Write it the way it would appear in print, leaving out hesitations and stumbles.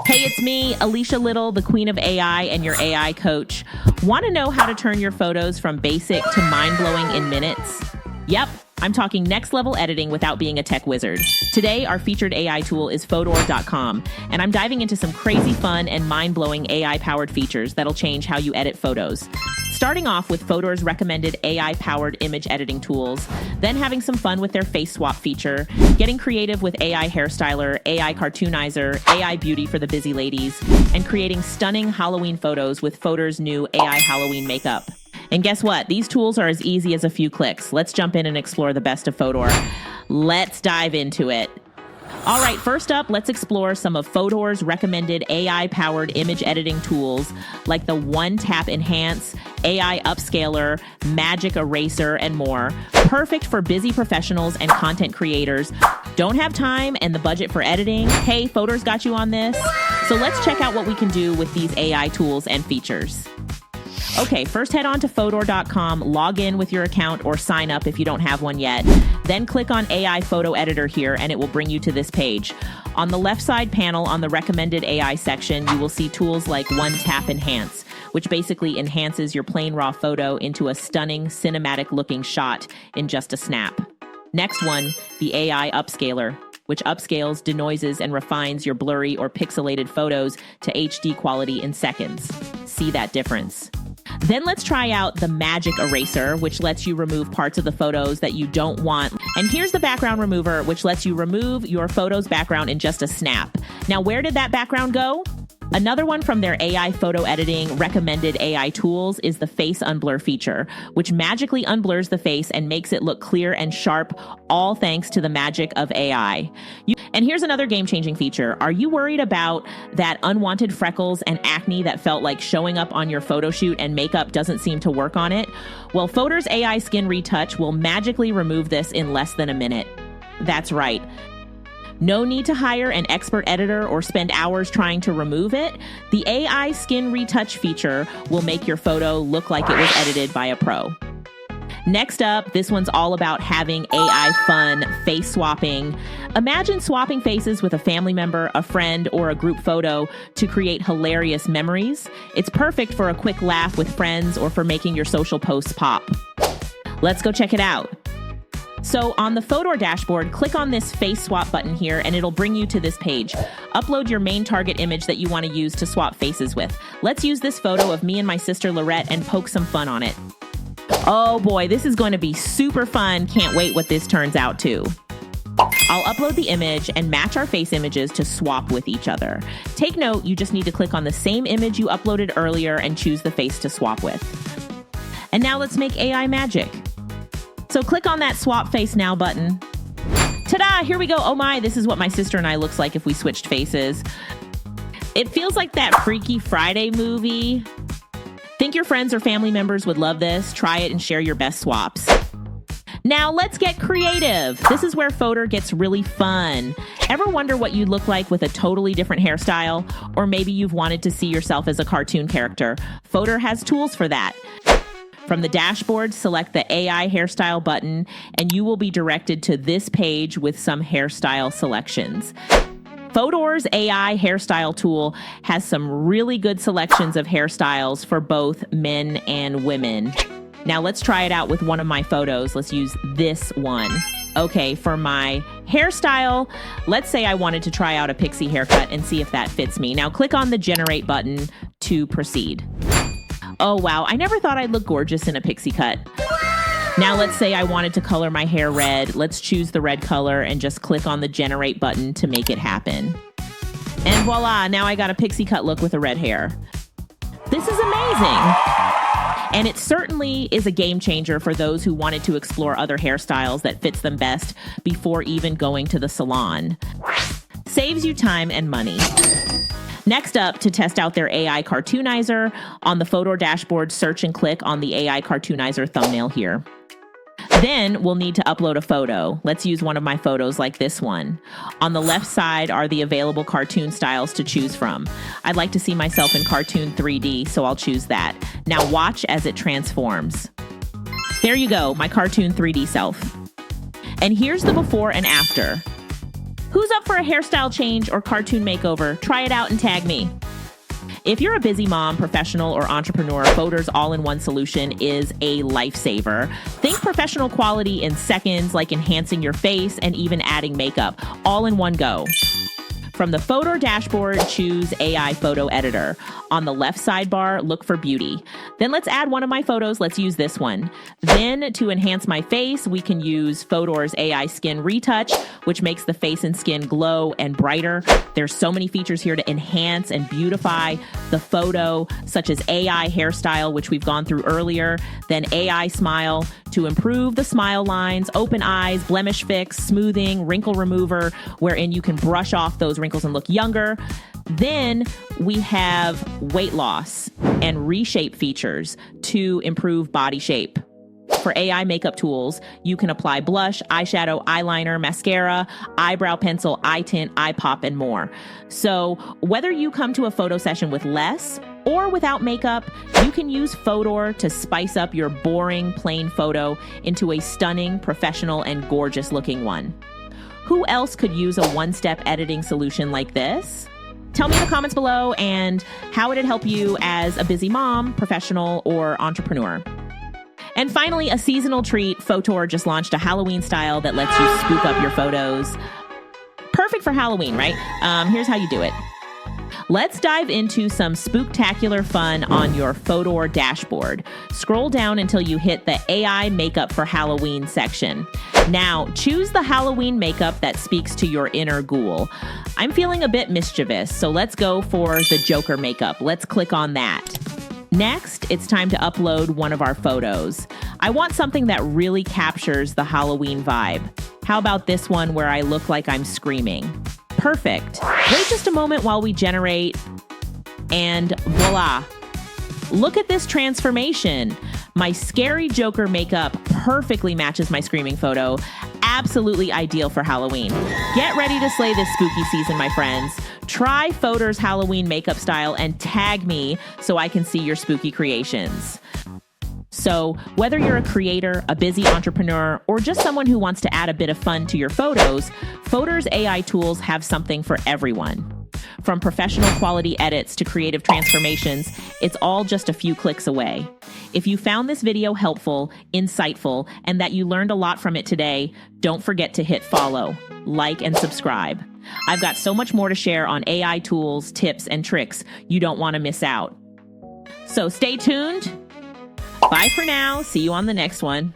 Hey, it's me, Alicia Lyttle, the queen of AI and your AI coach. Want to know how to turn your photos from basic to mind-blowing in minutes? Yep, I'm talking next level editing without being a tech wizard. Today, our featured AI tool is Fotor.com, and I'm diving into some crazy fun and mind-blowing AI-powered features that'll change how you edit photos. Starting off with Fotor's recommended AI-powered image editing tools, then having some fun with their face swap feature, getting creative with AI Hairstyler, AI Cartoonizer, AI Beauty for the busy ladies, and creating stunning Halloween photos with Fotor's new AI Halloween makeup. And guess what? These tools are as easy as a few clicks. Let's jump in and explore the best of Fotor. Let's dive into it. All right, first up, let's explore some of Fotor's recommended AI-powered image editing tools like the One-Tap Enhance, AI Upscaler, Magic Eraser, and more. Perfect for busy professionals and content creators. Don't have time and the budget for editing? Hey, Fotor's got you on this. So let's check out what we can do with these AI tools and features. Okay, first head on to Fotor.com, log in with your account or sign up if you don't have one yet. Then click on AI Photo Editor here and it will bring you to this page. On the left side panel on the recommended AI section, you will see tools like One Tap Enhance, which basically enhances your plain raw photo into a stunning cinematic looking shot in just a snap. Next one, the AI Upscaler, which upscales, denoises, and refines your blurry or pixelated photos to HD quality in seconds. See that difference? Then let's try out the Magic Eraser, which lets you remove parts of the photos that you don't want. And here's the Background Remover, which lets you remove your photo's background in just a snap. Now, where did that background go? Another one from their AI photo editing recommended AI tools is the Face Unblur feature, which magically unblurs the face and makes it look clear and sharp, all thanks to the magic of AI. And here's another game-changing feature. Are you worried about that unwanted freckles and acne that felt like showing up on your photo shoot and makeup doesn't seem to work on it? Well, Fotor's AI Skin Retouch will magically remove this in less than a minute. That's right. No need to hire an expert editor or spend hours trying to remove it. The AI Skin Retouch feature will make your photo look like it was edited by a pro. Next up, this one's all about having AI fun, face swapping. Imagine swapping faces with a family member, a friend, or a group photo to create hilarious memories. It's perfect for a quick laugh with friends or for making your social posts pop. Let's go check it out. So on the Fotor dashboard, click on this face swap button here and it'll bring you to this page. Upload your main target image that you want to use to swap faces with. Let's use this photo of me and my sister Lorette and poke some fun on it. Oh boy, this is going to be super fun. Can't wait what this turns out to. I'll upload the image and match our face images to swap with each other. Take note, you just need to click on the same image you uploaded earlier and choose the face to swap with. And now let's make AI magic. So click on that Swap Face Now button. Ta-da! Here we go. Oh my, this is what my sister and I looks like if we switched faces. It feels like that Freaky Friday movie. Think your friends or family members would love this? Try it and share your best swaps. Now let's get creative. This is where Fotor gets really fun. Ever wonder what you'd look like with a totally different hairstyle? Or maybe you've wanted to see yourself as a cartoon character. Fotor has tools for that. From the dashboard, select the AI Hairstyle button, and you will be directed to this page with some hairstyle selections. Fotor's AI Hairstyle tool has some really good selections of hairstyles for both men and women. Now let's try it out with one of my photos. Let's use this one. Okay, for my hairstyle, let's say I wanted to try out a pixie haircut and see if that fits me. Now click on the Generate button to proceed. Oh, wow. I never thought I'd look gorgeous in a pixie cut. Now let's say I wanted to color my hair red. Let's choose the red color and just click on the Generate button to make it happen. And voila, now I got a pixie cut look with a red hair. This is amazing. And it certainly is a game changer for those who wanted to explore other hairstyles that fits them best before even going to the salon. Saves you time and money. Next up, to test out their AI Cartoonizer, on the Fotor dashboard, search and click on the AI Cartoonizer thumbnail here. Then we'll need to upload a photo. Let's use one of my photos like this one. On the left side are the available cartoon styles to choose from. I'd like to see myself in cartoon 3D, so I'll choose that. Now watch as it transforms. There you go, my cartoon 3D self. And here's the before and after. Who's up for a hairstyle change or cartoon makeover? Try it out and tag me. If you're a busy mom, professional, or entrepreneur, Fotor's all-in-one solution is a lifesaver. Think professional quality in seconds, like enhancing your face and even adding makeup, all in one go. From the Fotor dashboard, choose AI Photo Editor. On the left sidebar, look for Beauty. Then let's add one of my photos. Let's use this one. Then to enhance my face, we can use Fotor's AI Skin Retouch, which makes the face and skin glow and brighter. There's so many features here to enhance and beautify the photo, such as AI Hairstyle, which we've gone through earlier, then AI Smile to improve the smile lines, open eyes, blemish fix, smoothing, wrinkle remover, wherein you can brush off those wrinkles and look younger. Then we have weight loss and reshape features to improve body shape. For AI makeup tools, you can apply blush, eyeshadow, eyeliner, mascara, eyebrow pencil, eye tint, eye pop, and more. So whether you come to a photo session with less or without makeup, you can use Fotor to spice up your boring, plain photo into a stunning, professional, and gorgeous looking one. Who else could use a one-step editing solution like this? Tell me in the comments below, and how would it help you as a busy mom, professional, or entrepreneur? And finally, a seasonal treat. Fotor just launched a Halloween style that lets you spook up your photos. Perfect for Halloween, right? Here's how you do it. Let's dive into some spooktacular fun on your Fotor dashboard. Scroll down until you hit the AI Makeup for Halloween section. Now, choose the Halloween makeup that speaks to your inner ghoul. I'm feeling a bit mischievous, so let's go for the Joker makeup. Let's click on that. Next, it's time to upload one of our photos. I want something that really captures the Halloween vibe. How about this one where I look like I'm screaming? Perfect. Wait just a moment while we generate, and voila. Look at this transformation. My scary Joker makeup perfectly matches my screaming photo. Absolutely ideal for Halloween. Get ready to slay this spooky season, my friends. Try Fotor's Halloween makeup style and tag me so I can see your spooky creations. So whether you're a creator, a busy entrepreneur, or just someone who wants to add a bit of fun to your photos, Fotor's AI tools have something for everyone. From professional quality edits to creative transformations, it's all just a few clicks away. If you found this video helpful, insightful, and that you learned a lot from it today, don't forget to hit follow, like, and subscribe. I've got so much more to share on AI tools, tips, and tricks you don't want to miss out. So stay tuned. Bye for now. See you on the next one.